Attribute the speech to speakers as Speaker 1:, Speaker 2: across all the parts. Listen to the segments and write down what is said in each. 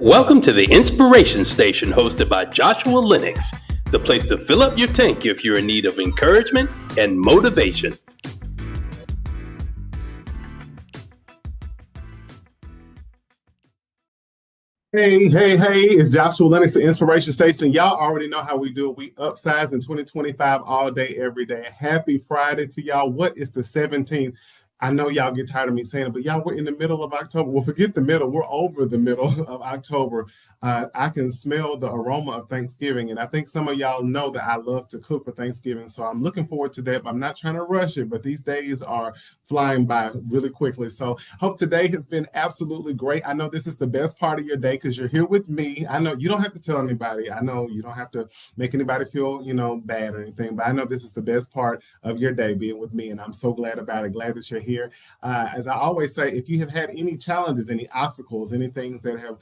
Speaker 1: Welcome to the Inspiration Station hosted by Joshua Lenox, the place to fill up your tank if you're in need of encouragement and motivation.
Speaker 2: Hey, it's Joshua Lenox, the Inspiration Station. Y'all already know how we do it. We upsize in 2025 all day, every day. Happy Friday to y'all. What is the 17th? I know y'all get tired of me saying it, but y'all, we're in the middle of October. Well, forget the middle. We're over the middle of October. I can smell the aroma of Thanksgiving, and I think some of y'all know that I love to cook for Thanksgiving, so I'm looking forward to that, but I'm not trying to rush it, but these days are flying by really quickly. So hope today has been absolutely great. I know this is the best part of your day because you're here with me. I know you don't have to tell anybody. I know you don't have to make anybody feel, bad or anything, but I know this is the best part of your day being with me, and I'm so glad about it. Glad that you're here. As I always say, if you have had any challenges, any obstacles, any things that have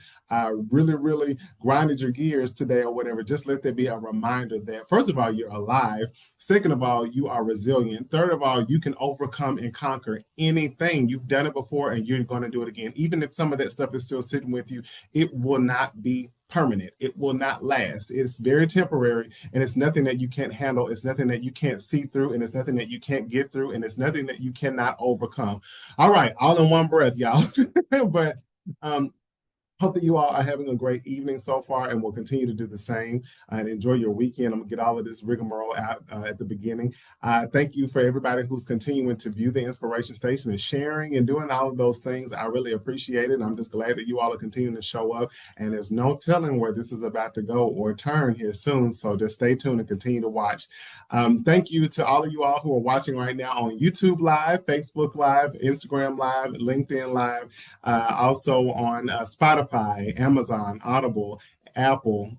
Speaker 2: really grinded your gears today or whatever, just let there be a reminder that, first of all, you're alive. Second of all, you are resilient. Third of all, you can overcome and conquer anything. You've done it before and you're going to do it again. Even if some of that stuff is still sitting with you, it will not be permanent. It will not last. It's very temporary, and it's nothing that you can't handle. It's nothing that you can't see through, and it's nothing that you can't get through, and it's nothing that you cannot overcome. All right, all in one breath, y'all. But hope that you all are having a great evening so far, and will continue to do the same and enjoy your weekend. I'm gonna get all of this rigmarole out at the beginning. Thank you for everybody who's continuing to view the Inspiration Station and sharing and doing all of those things. I really appreciate it. I'm just glad that you all are continuing to show up, and there's no telling where this is about to go or turn here soon. So just stay tuned and continue to watch. Thank you to all of you all who are watching right now on YouTube Live, Facebook Live, Instagram Live, LinkedIn Live, also on Spotify, Amazon, Audible, Apple.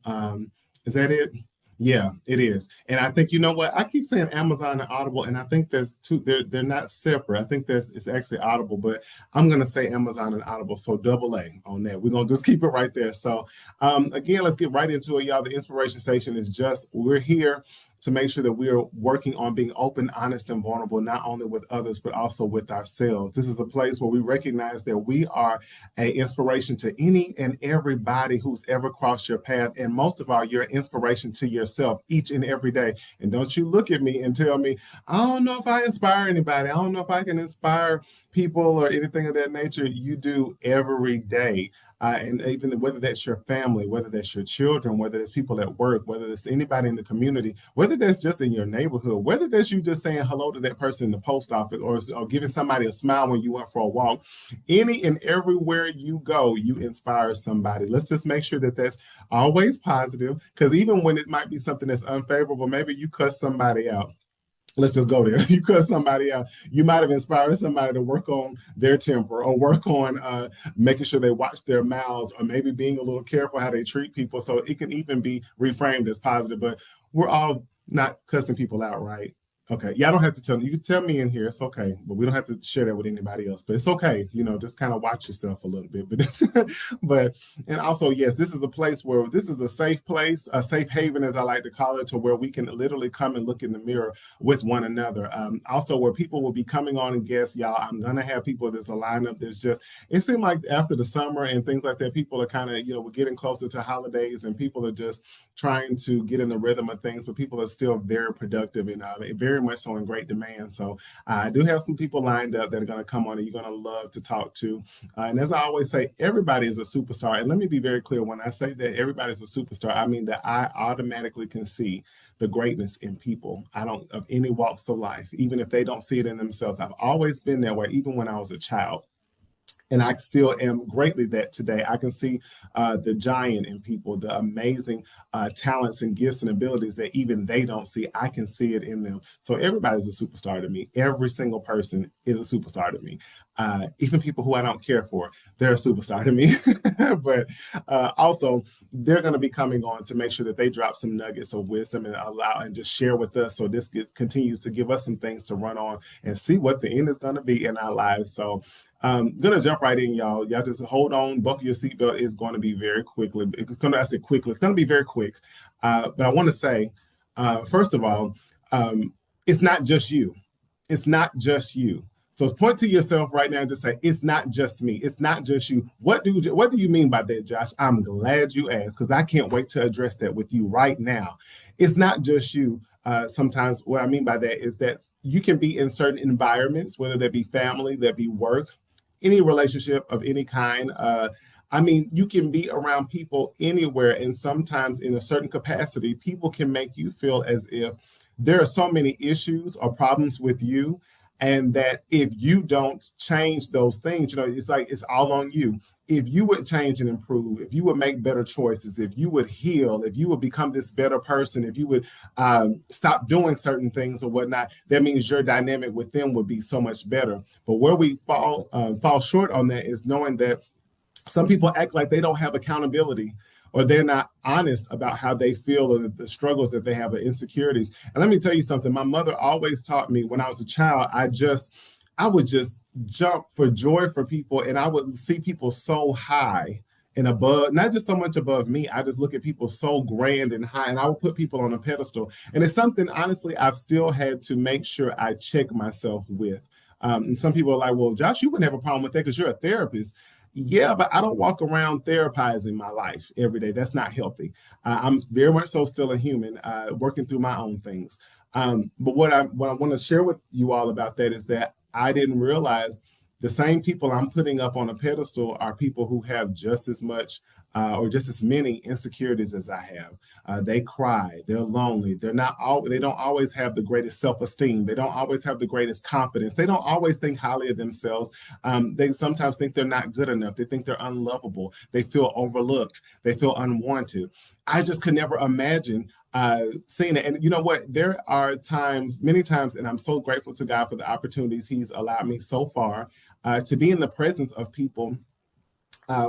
Speaker 2: Is that it? Yeah, it is. And I think, you know what? I keep saying Amazon and Audible, and I think that's two, they're not separate. I think it's actually Audible, but I'm gonna say Amazon and Audible. So double A on that. We're gonna just keep it right there. So again, let's get right into it, y'all. The Inspiration Station is we're here to make sure that we are working on being open, honest, and vulnerable, not only with others, but also with ourselves. This is a place where we recognize that we are an inspiration to any and everybody who's ever crossed your path. And most of all, you're an inspiration to yourself each and every day. And don't you look at me and tell me, I don't know if I inspire anybody. I don't know if I can inspire people or anything of that nature. You do every day. And even whether that's your family, whether that's your children, whether it's people at work, whether it's anybody in the community, whether that's just in your neighborhood, whether that's you just saying hello to that person in the post office or giving somebody a smile when you went for a walk, any and everywhere you go, you inspire somebody. Let's just make sure that that's always positive, because even when it might be something that's unfavorable, maybe you cuss somebody out. Let's just go there. You cut somebody out. You might have inspired somebody to work on their temper or work on making sure they watch their mouths, or maybe being a little careful how they treat people. So it can even be reframed as positive, but we're all not cussing people out, right? Okay. Yeah, I don't have to tell you. You can tell me in here. It's okay. But we don't have to share that with anybody else. But it's okay. Just kind of watch yourself a little bit. But and also, yes, this is a place where this is a safe place, a safe haven, as I like to call it, to where we can literally come and look in the mirror with one another. Also, where people will be coming on and guests, y'all. I'm gonna have people. There's a lineup. It seemed like after the summer and things like that, people are kind of, we're getting closer to holidays, and people are just trying to get in the rhythm of things, but people are still very productive and very much so in great demand. So I do have some people lined up that are going to come on and you're going to love to talk to. And as I always say, everybody is a superstar. And let me be very clear. When I say that everybody's a superstar, I mean that I automatically can see the greatness in people. I don't, of any walks of life, even if they don't see it in themselves. I've always been that way, even when I was a child. And I still am greatly that today. I can see the giant in people, the amazing talents and gifts and abilities that even they don't see. I can see it in them. So everybody's a superstar to me. Every single person is a superstar to me. Even people who I don't care for, they're a superstar to me. But also, they're going to be coming on to make sure that they drop some nuggets of wisdom and allow and just share with us. So this continues to give us some things to run on and see what the end is going to be in our lives. So I'm gonna jump right in, y'all. Y'all just hold on, buckle your seatbelt. It's going to be very quickly. It's going to be very quick. But I want to say, first of all, it's not just you. It's not just you. So point to yourself right now and just say, it's not just me. It's not just you. What do you mean by that, Josh? I'm glad you asked, because I can't wait to address that with you right now. It's not just you. Sometimes what I mean by that is that you can be in certain environments, whether that be family, that be work, any relationship of any kind. I mean, you can be around people anywhere, and sometimes in a certain capacity, people can make you feel as if there are so many issues or problems with you, and that if you don't change those things, it's like it's all on you. If you would change and improve, if you would make better choices, if you would heal, if you would become this better person, if you would stop doing certain things or whatnot, that means your dynamic with them would be so much better. But where we fall short on that is knowing that some people act like they don't have accountability, or they're not honest about how they feel, or the struggles that they have, or insecurities. And let me tell you something. My mother always taught me when I was a child, I would just jump for joy for people, and I would see people so high and above, not just so much above me. I just look at people so grand and high, and I would put people on a pedestal. And it's something, honestly, I've still had to make sure I check myself with. And some people are like, well, Josh, you wouldn't have a problem with that because you're a therapist. Yeah, but I don't walk around therapizing my life every day. That's not healthy. I'm very much so still a human, working through my own things. But what I want to share with you all about that is that I didn't realize the same people I'm putting up on a pedestal are people who have just as much or just as many insecurities as I have. They cry, they're lonely, they don't always have the greatest self-esteem, they don't always have the greatest confidence, they don't always think highly of themselves. They sometimes think they're not good enough, they think they're unlovable, they feel overlooked, they feel unwanted. I just could never imagine seeing it. And you know what? There are times, many times, and I'm so grateful to God for the opportunities He's allowed me so far to be in the presence of people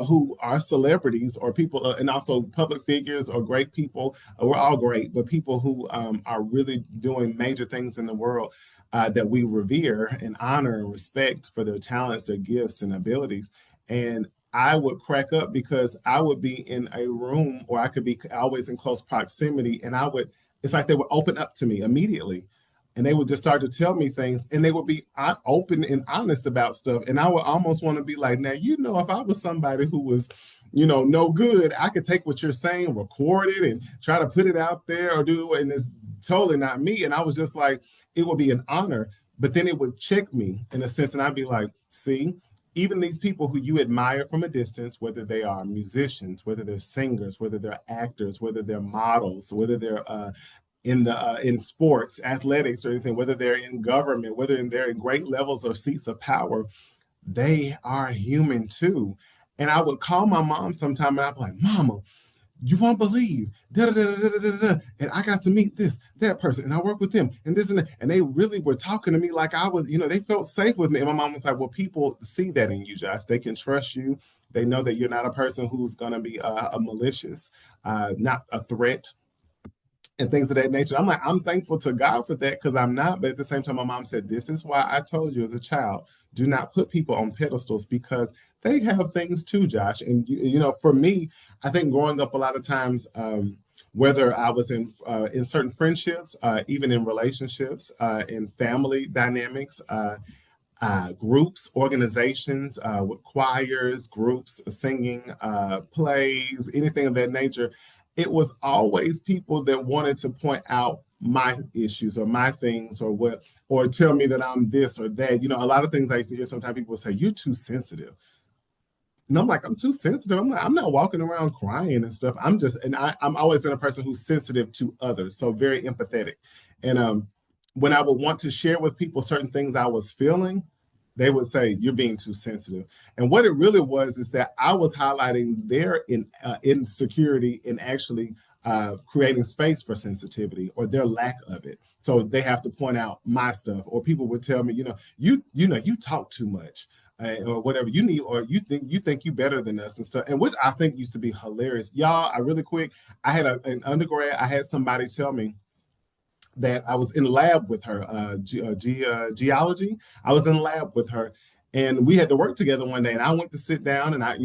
Speaker 2: who are celebrities, or people, and also public figures, or great people. We're all great, but people who are really doing major things in the world that we revere and honor and respect for their talents, their gifts, and abilities. And I would crack up because I would be in a room, or I could be always in close proximity, and it's like they would open up to me immediately. And they would just start to tell me things, and they would be open and honest about stuff. And I would almost want to be like, now, if I was somebody who was, no good, I could take what you're saying, record it, and try to put it out there or do it. And it's totally not me. And I was just like, it would be an honor. But then it would check me in a sense. And I'd be like, see, even these people who you admire from a distance, whether they are musicians, whether they're singers, whether they're actors, whether they're models, whether they're in sports, athletics, or anything, whether they're in government, whether they're in great levels or seats of power, they are human too. And I would call my mom sometime, and I'd be like, Mama, you won't believe, da, da, da, da, da, da, and I got to meet that person, and I work with them, and this and that. And they really were talking to me like I was, they felt safe with me. And my mom was like, well, people see that in you, Josh. They can trust you. They know that you're not a person who's going to be a malicious, not a threat, and things of that nature. I'm like, I'm thankful to God for that, because I'm not. But at the same time, my mom said, this is why I told you as a child, do not put people on pedestals, because they have things too, Josh. And, for me, I think growing up a lot of times, whether I was in certain friendships, even in relationships, in family dynamics, groups, organizations, with choirs, groups, singing, plays, anything of that nature, it was always people that wanted to point out my issues or my things, or tell me that I'm this or that. A lot of things I used to hear, sometimes people would say, you're too sensitive. And I'm like, I'm too sensitive. I'm not walking around crying and stuff. I'm always been a person who's sensitive to others. So very empathetic. And when I would want to share with people certain things I was feeling, they would say, you're being too sensitive. And what it really was is that I was highlighting their insecurity in actually creating space for sensitivity, or their lack of it. So they have to point out my stuff, or people would tell me, you talk too much. Or whatever you need, or you think you better than us and stuff, and which I think used to be hilarious. Y'all, I had an undergrad, I had somebody tell me that I was in lab with her, geology. I was in lab with her, and we had to work together one day. And I went to sit down, and I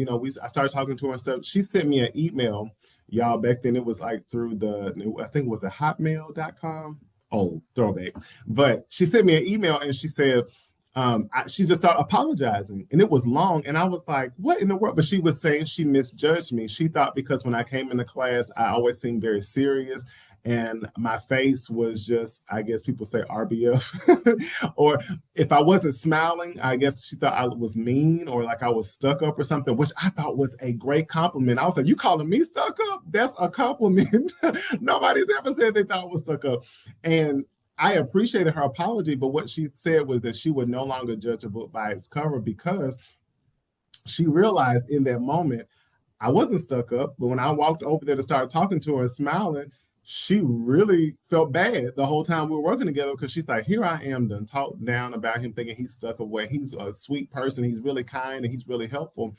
Speaker 2: started talking to her and stuff. She sent me an email, y'all. Back then, it was like through I think it was a hotmail.com. Oh, throwback. But she sent me an email, and she said, She just started apologizing, and it was long. And I was like, what in the world? But she was saying she misjudged me. She thought because when I came into class, I always seemed very serious. And my face was just, I guess people say RBF. Or if I wasn't smiling, I guess she thought I was mean or like I was stuck up or something, which I thought was a great compliment. I was like, you calling me stuck up? That's a compliment. Nobody's ever said they thought I was stuck up. And I appreciated her apology, but what she said was that she would no longer judge a book by its cover because she realized in that moment I wasn't stuck up. But when I walked over there to start talking to her and smiling, she really felt bad the whole time we were working together because she's like, here I am done talked down about him thinking he's stuck away. He's a sweet person. He's really kind and he's really helpful.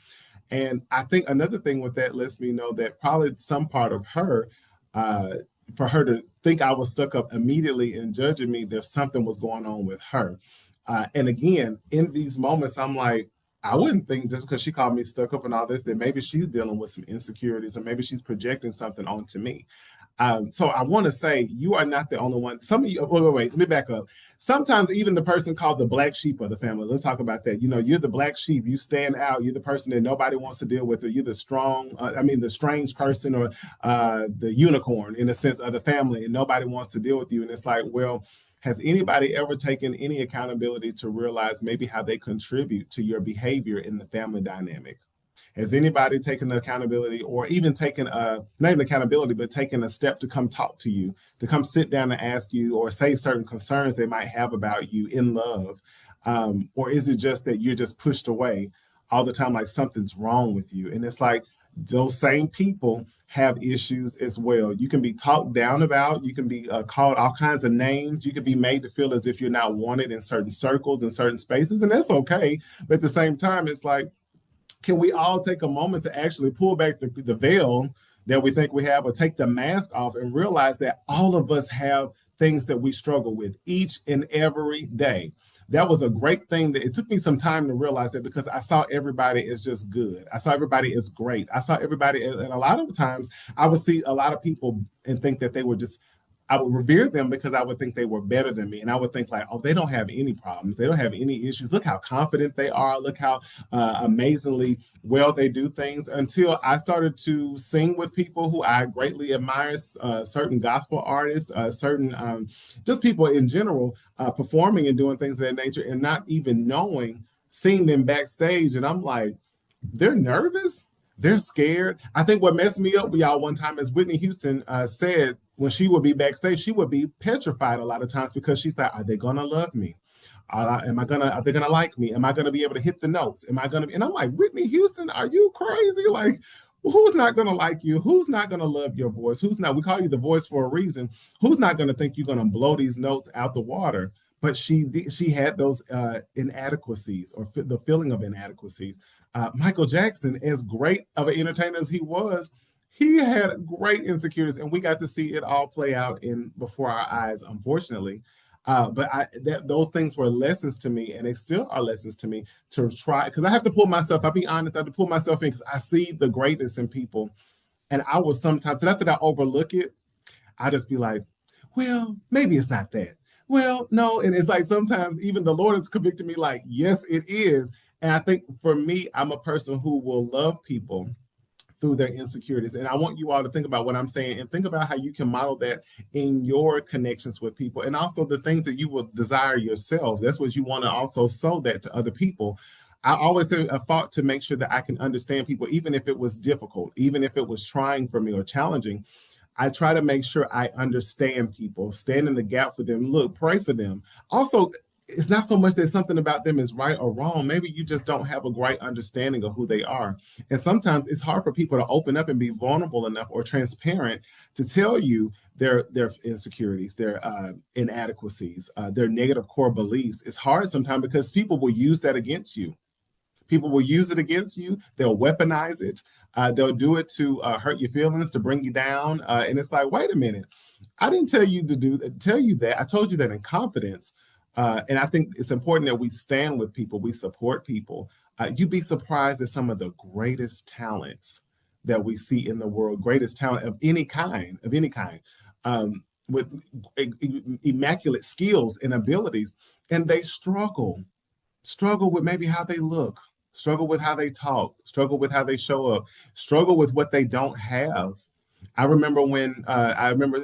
Speaker 2: And I think another thing with that lets me know that probably some part of her, for her to think I was stuck up immediately and judging me, there's something was going on with her. And again, in these moments, I'm like, I wouldn't think just because she called me stuck up and all this, that maybe she's dealing with some insecurities or maybe she's projecting something onto me. So I want to say you are not the only one. Some of you, wait, let me back up. Sometimes even the person called the black sheep of the family, let's talk about that. You know, you're the black sheep, you stand out, you're the person that nobody wants to deal with, or you're the the strange person or the unicorn in a sense of the family, and nobody wants to deal with you. And it's like, well, has anybody ever taken any accountability to realize maybe how they contribute to your behavior in the family dynamic? Has anybody taken accountability or even taken not even accountability, but taken a step to come talk to you, to come sit down and ask you or say certain concerns they might have about you in love? Or is it just that you're just pushed away all the time, like something's wrong with you? And it's like those same people have issues as well. You can be talked down about, you can be called all kinds of names, you can be made to feel as if you're not wanted in certain circles, in certain spaces, and that's okay. But at the same time, it's like, can we all take a moment to actually pull back the veil that we think we have or take the mask off and realize that all of us have things that we struggle with each and every day? That was a great thing that it took me some time to realize that because I saw everybody as just good. I saw everybody as great. I saw everybody, and a lot of times I would see a lot of people and think that they were just, I would revere them because I would think they were better than me. And I would think like, oh, they don't have any problems. They don't have any issues. Look how confident they are. Look how amazingly well they do things, until I started to sing with people who I greatly admire, certain gospel artists, certain just people in general, performing and doing things of that nature and not even knowing, seeing them backstage. And I'm like, they're nervous. They're scared. I think what messed me up with y'all one time is Whitney Houston said when she would be backstage, she would be petrified a lot of times because she's like, are they going to love me? Are they going to like me? Am I going to be able to hit the notes? Am I going to be? And I'm like, Whitney Houston, are you crazy? Like, who's not going to like you? Who's not going to love your voice? Who's not? We call you the voice for a reason. Who's not going to think you're going to blow these notes out the water? But she had those inadequacies or the feeling of inadequacies. Michael Jackson, as great of an entertainer as he was, he had great insecurities, and we got to see it all play out before our eyes, unfortunately. But those things were lessons to me, and they still are lessons to me to try, because I have to pull myself, I'll be honest, I have to pull myself in because I see the greatness in people. And I will sometimes, and after that I overlook it, I just be like, well, maybe it's not that. Well, no. And it's like sometimes even the Lord has convicted me like, yes, it is. And I think for me, I'm a person who will love people through their insecurities. And I want you all to think about what I'm saying and think about how you can model that in your connections with people and also the things that you will desire yourself. That's what you want to also sow that to other people. I always fought to make sure that I can understand people, even if it was difficult, even if it was trying for me or challenging. I try to make sure I understand people, stand in the gap for them, look, pray for them. Also, it's not so much that something about them is right or wrong. Maybe you just don't have a great understanding of who they are. And sometimes it's hard for people to open up and be vulnerable enough or transparent to tell you their insecurities, their inadequacies, their negative core beliefs. It's hard sometimes because people will use that against you. People will use it against you. They'll weaponize it. They'll do it to hurt your feelings, to bring you down. And it's like, wait a minute. I didn't tell you tell you that. I told you that in confidence. And I think it's important that we stand with people. We support people. You'd be surprised at some of the greatest talents that we see in the world, greatest talent of any kind, with immaculate skills and abilities. And they struggle. struggle with maybe how they look, struggle with how they talk, struggle with how they show up, struggle with what they don't have. I remember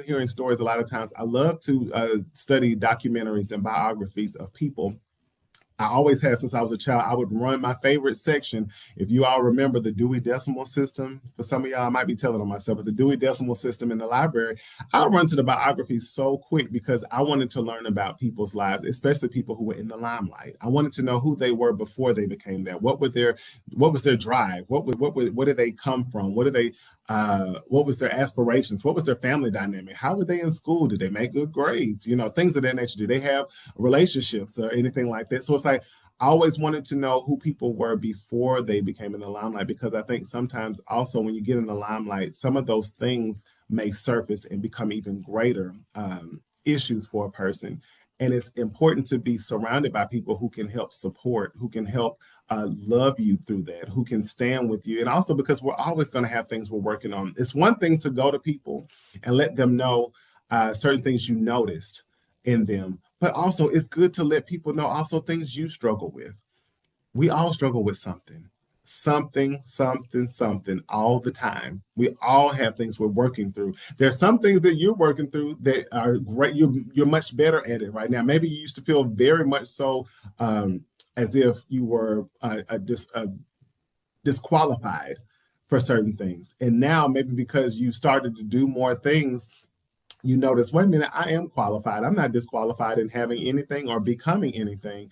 Speaker 2: hearing stories a lot of times. I love to study documentaries and biographies of people. I always have since I was a child. I would run my favorite section. If you all remember the Dewey Decimal System, for some of y'all, I might be telling on myself, but the Dewey Decimal System in the library, I'll run to the biographies so quick because I wanted to learn about people's lives, especially people who were in the limelight. I wanted to know who they were before they became that. What was their drive? What did they come from? What was their aspirations? What was their family dynamic? How were they in school? Did they make good grades? Things of that nature. Do they have relationships or anything like that? So it's like I always wanted to know who people were before they became in the limelight, because I think sometimes also when you get in the limelight, some of those things may surface and become even greater issues for a person. And it's important to be surrounded by people who can help support, who can help love you through that, who can stand with you. And also because we're always going to have things we're working on. It's one thing to go to people and let them know certain things you noticed in them, but also it's good to let people know also things you struggle with. We all struggle with something all the time. We all have things we're working through. There's some things that you're working through that are great. You're much better at it right now. Maybe you used to feel very much so as if you were disqualified for certain things. And now maybe because you started to do more things, you notice, wait a minute, I am qualified. I'm not disqualified in having anything or becoming anything.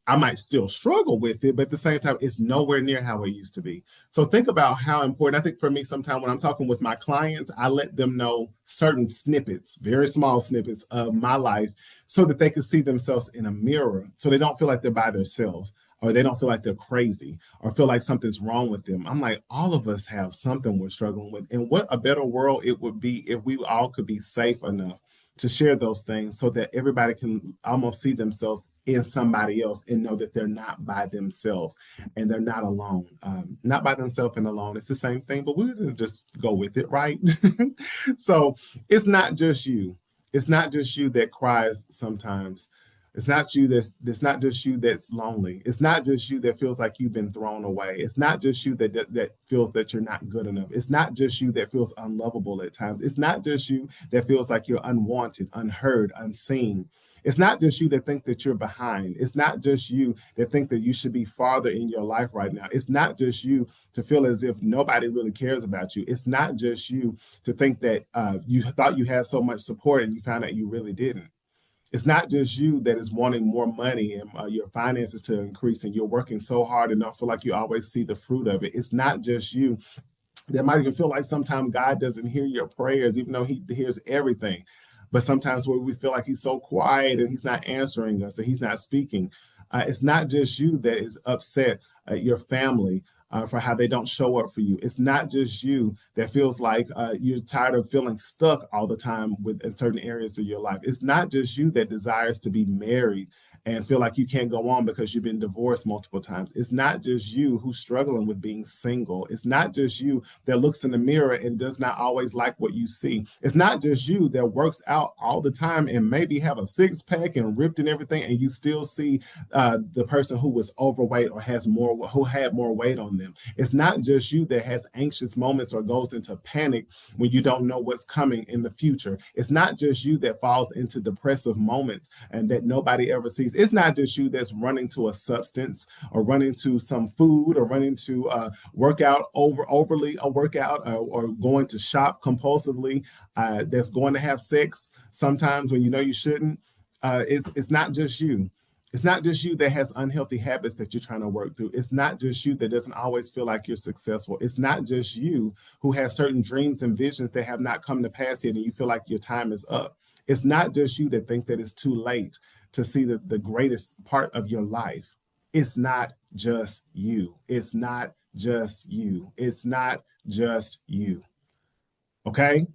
Speaker 2: I might still struggle with it, but at the same time, it's nowhere near how it used to be. So think about how important, I think for me, sometimes when I'm talking with my clients, I let them know certain snippets, very small snippets of my life so that they can see themselves in a mirror, so they don't feel like they're by themselves, or they don't feel like they're crazy or feel like something's wrong with them. I'm like, all of us have something we're struggling with. And what a better world it would be if we all could be safe enough to share those things so that everybody can almost see themselves in somebody else and know that they're not by themselves and they're not alone. Not by themselves and alone. It's the same thing, but we're going to just go with it, right? So it's not just you. It's not just you that cries sometimes. It's not just you that's lonely. It's not just you that feels like you've been thrown away. It's not just you that feels that you're not good enough. It's not just you that feels unlovable at times. It's not just you that feels like you're unwanted, unheard, unseen. It's not just you that think that you're behind. It's not just you that think that you should be farther in your life right now. It's not just you to feel as if nobody really cares about you. It's not just you to think that you thought you had so much support and you found out you really didn't. It's not just you that is wanting more money and your finances to increase and you're working so hard and don't feel like you always see the fruit of it. It's not just you that might even feel like sometimes God doesn't hear your prayers, even though he hears everything. But sometimes where we feel like he's so quiet and he's not answering us and he's not speaking. It's not just you that is upset at your family for how they don't show up for you. It's not just you that feels like you're tired of feeling stuck all the time in certain areas of your life. It's not just you that desires to be married and feel like you can't go on because you've been divorced multiple times. It's not just you who's struggling with being single. It's not just you that looks in the mirror and does not always like what you see. It's not just you that works out all the time and maybe have a six pack and ripped and everything, and you still see the person who was overweight or who had more weight on them. It's not just you that has anxious moments or goes into panic when you don't know what's coming in the future. It's not just you that falls into depressive moments and that nobody ever sees. It's not just you that's running to a substance or running to some food or running to workout overly a workout or going to shop compulsively, that's going to have sex sometimes when you know you shouldn't. It's not just you. It's not just you that has unhealthy habits that you're trying to work through. It's not just you that doesn't always feel like you're successful. It's not just you who has certain dreams and visions that have not come to pass yet and you feel like your time is up. It's not just you that think that it's too late to see the greatest part of your life. It's not just you. It's not just you. It's not just you. Okay?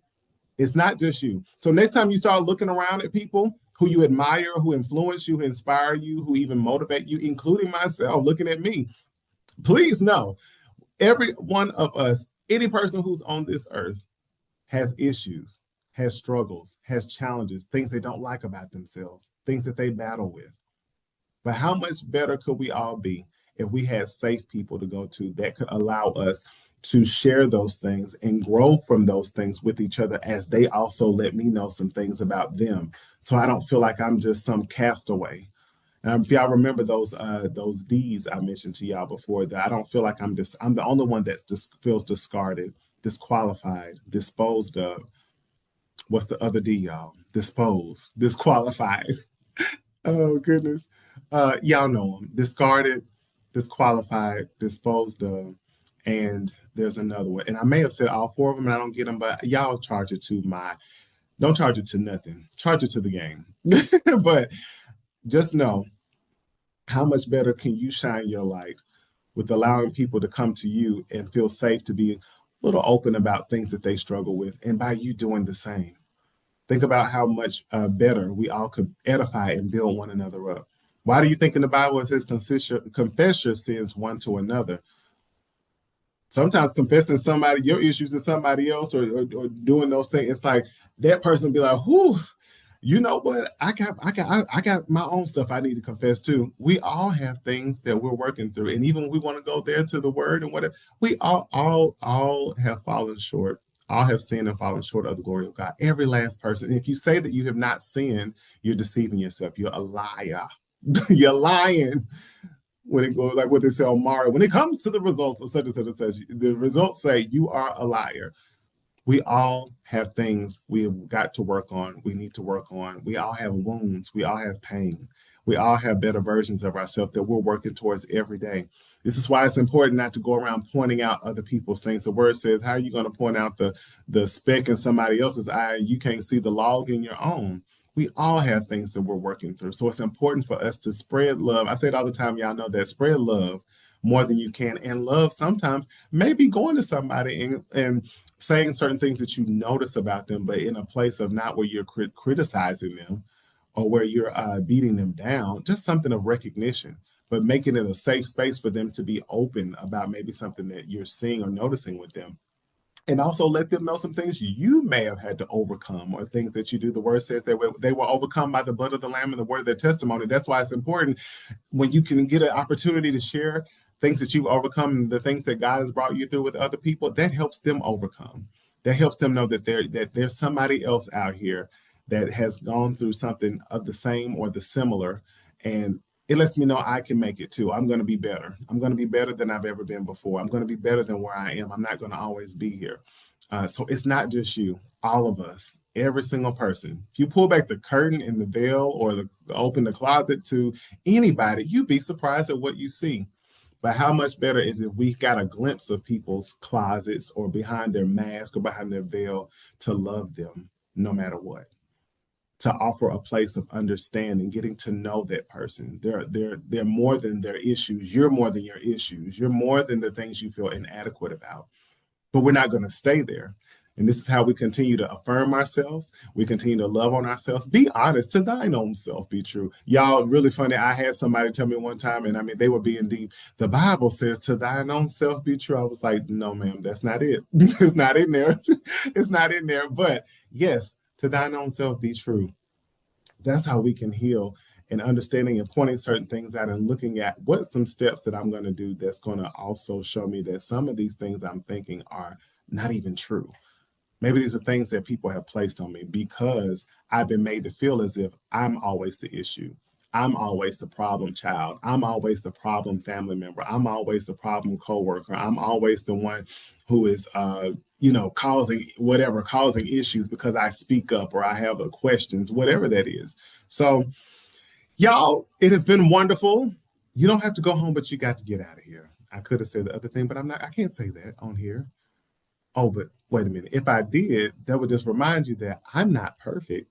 Speaker 2: It's not just you. So next time you start looking around at people who you admire, who influence you, who inspire you, who even motivate you, including myself, looking at me, please know every one of us, any person who's on this earth has issues, has struggles, has challenges, things they don't like about themselves, things that they battle with. But how much better could we all be if we had safe people to go to that could allow us to share those things and grow from those things with each other, as they also let me know some things about them. So I don't feel like I'm just some castaway. If y'all remember those D's I mentioned to y'all before, that I don't feel like I'm the only one that's feels discarded, disqualified, disposed of. What's the other D, y'all? Disposed, disqualified. Oh goodness. Y'all know them. Discarded, disqualified, disposed of, and there's another one. And I may have said all four of them and I don't get them, but y'all charge it to don't charge it to nothing. Charge it to the game. But just know, how much better can you shine your light with allowing people to come to you and feel safe to be a little open about things that they struggle with, and by you doing the same. Think about how much better we all could edify and build one another up. Why do you think in the Bible it says confess your sins one to another? Sometimes confessing somebody your issues to somebody else, or doing those things, it's like that person be like, whew, you know what? I got my own stuff I need to confess to. We all have things that we're working through. And even when we want to go there to the word and whatever, we all have fallen short. All have sinned and fallen short of the glory of God. Every last person. And if you say that you have not sinned, you're deceiving yourself. You're a liar. You're lying. When it goes like what they say on Mario, when it comes to the results of such and such and such, the results say you are a liar. We all have things we've got to work on. We need to work on. We all have wounds. We all have pain. We all have better versions of ourselves that we're working towards every day. This is why it's important not to go around pointing out other people's things. The word says, how are you going to point out the speck in somebody else's eye? You can't see the log in your own. We all have things that we're working through. So it's important for us to spread love. I say it all the time. Y'all know that. Spread love more than you can. And love sometimes maybe going to somebody and saying certain things that you notice about them, but in a place of not where you're criticizing them or where you're beating them down, just something of recognition, but making it a safe space for them to be open about maybe something that you're seeing or noticing with them. And also let them know some things you may have had to overcome, or things that you do. The word says that they were overcome by the blood of the Lamb and the word of their testimony. That's why it's important when you can get an opportunity to share things that you've overcome, the things that God has brought you through with other people. That helps them overcome. That helps them know that there's somebody else out here that has gone through something of the same or the similar, and it lets me know I can make it too. I'm going to be better. I'm going to be better than I've ever been before. I'm going to be better than where I am. I'm not going to always be here. So it's not just you, all of us, every single person. If you pull back the curtain and the veil, or open the closet to anybody, you'd be surprised at what you see. But how much better is if we got a glimpse of people's closets, or behind their mask, or behind their veil, to love them no matter what, to offer a place of understanding, getting to know that person. They're more than their issues. You're more than your issues. You're more than the things you feel inadequate about. But we're not going to stay there. And this is how we continue to affirm ourselves. We continue to love on ourselves. Be honest. To thine own self be true. Y'all, really funny. I had somebody tell me one time, and I mean, they were being deep. The Bible says, to thine own self be true. I was like, no, ma'am, that's not it. It's not in there. It's not in there. But yes, to thine own self be true. That's how we can heal, and understanding and pointing certain things out and looking at what some steps that I'm going to do that's going to also show me that some of these things I'm thinking are not even true. Maybe these are things that people have placed on me because I've been made to feel as if I'm always the issue. I'm always the problem child. I'm always the problem family member. I'm always the problem coworker. I'm always the one who is, causing issues because I speak up or I have questions, whatever that is. So, y'all, it has been wonderful. You don't have to go home, but you got to get out of here. I could have said the other thing, but I can't say that on here. Oh, but wait a minute. If I did, that would just remind you that I'm not perfect,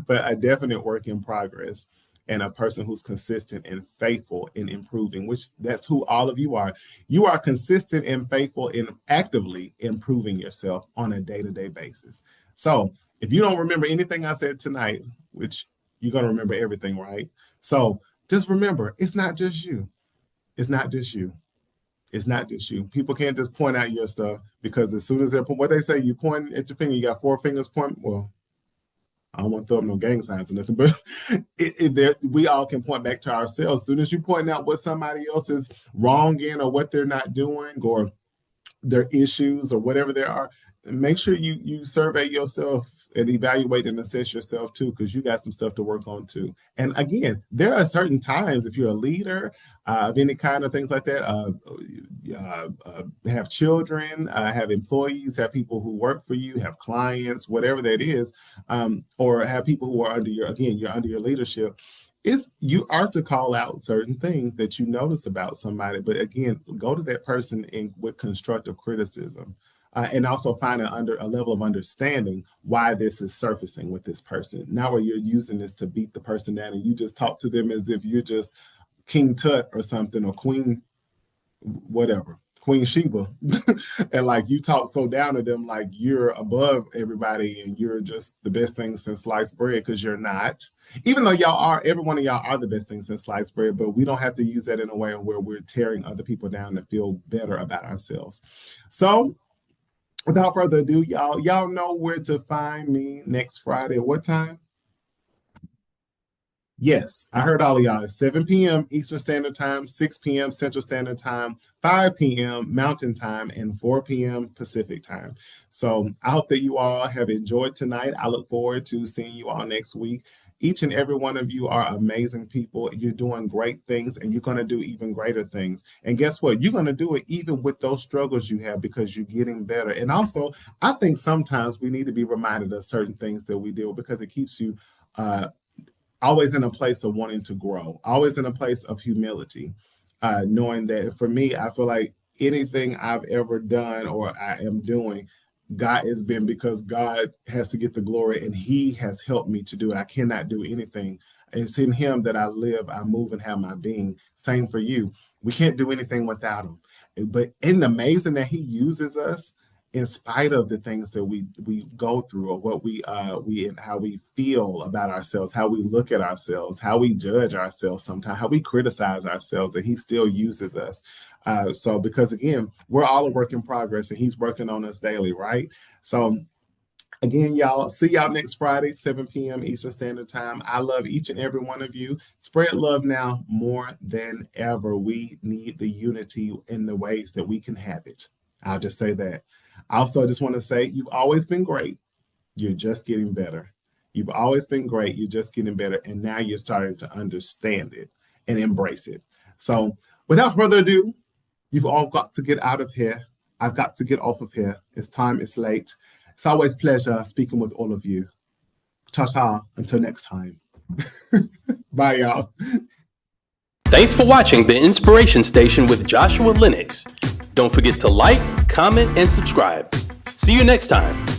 Speaker 2: but a definite work in progress, and a person who's consistent and faithful in improving, which that's who all of you are. You are consistent and faithful in actively improving yourself on a day-to-day basis. So if you don't remember anything I said tonight, which you're going to remember everything, right? So just remember, it's not just you. It's not just you. It's not just you. People can't just point out your stuff, because as soon as they're what they say, you point at your finger, you got four fingers point. Well, I don't want to throw up no gang signs or nothing, but we all can point back to ourselves. As soon as you point out what somebody else is wrong in or what they're not doing or their issues or whatever there are, make sure you survey yourself and evaluate and assess yourself too, because you got some stuff to work on too. And again, there are certain times if you're a leader of any kind of things like that, have children, have employees, have people who work for you, have clients, whatever that is, or have people who are under you're under your leadership. You are to call out certain things that you notice about somebody, but again, go to that person with constructive criticism, and also find a level of understanding why this is surfacing with this person. Not where you're using this to beat the person down and you just talk to them as if you're just King Tut or something, or Queen Sheba, and like you talk so down to them like you're above everybody and you're just the best thing since sliced bread, because you're not. Even though every one of y'all are the best thing since sliced bread, but we don't have to use that in a way where we're tearing other people down to feel better about ourselves. So without further ado, y'all know where to find me next Friday. What time? Yes, I heard all of y'all. It's 7 p.m. Eastern Standard Time, 6 p.m. Central Standard Time, 5 p.m. Mountain Time, and 4 p.m. Pacific Time. So I hope that you all have enjoyed tonight. I look forward to seeing you all next week. Each and every one of you are amazing people. You're doing great things, and you're going to do even greater things. And guess what? You're going to do it even with those struggles you have, because you're getting better. And also, I think sometimes we need to be reminded of certain things that we do, because it keeps you always in a place of wanting to grow, always in a place of humility, knowing that for me, I feel like anything I've ever done or I am doing, God has been, because God has to get the glory and he has helped me to do it. I cannot do anything. It's in him that I live, I move, and have my being. Same for you. We can't do anything without him. But isn't it amazing that he uses us in spite of the things that we go through, or what how we feel about ourselves, how we look at ourselves, how we judge ourselves sometimes, how we criticize ourselves, that he still uses us. So because again, we're all a work in progress and he's working on us daily, right? So again, y'all, see y'all next Friday, 7 p.m. Eastern Standard Time. I love each and every one of you. Spread love now more than ever. We need the unity in the ways that we can have it. I'll just say that. Also, I just want to say, you've always been great. You're just getting better. You've always been great. You're just getting better. And now you're starting to understand it and embrace it. So without further ado, you've all got to get out of here. I've got to get off of here. It's time. It's late. It's always a pleasure speaking with all of you. Ta-ta. Until next time. Bye, y'all.
Speaker 1: Thanks for watching The Inspiration Station with Joshua Lenox. Don't forget to like, comment, and subscribe. See you next time.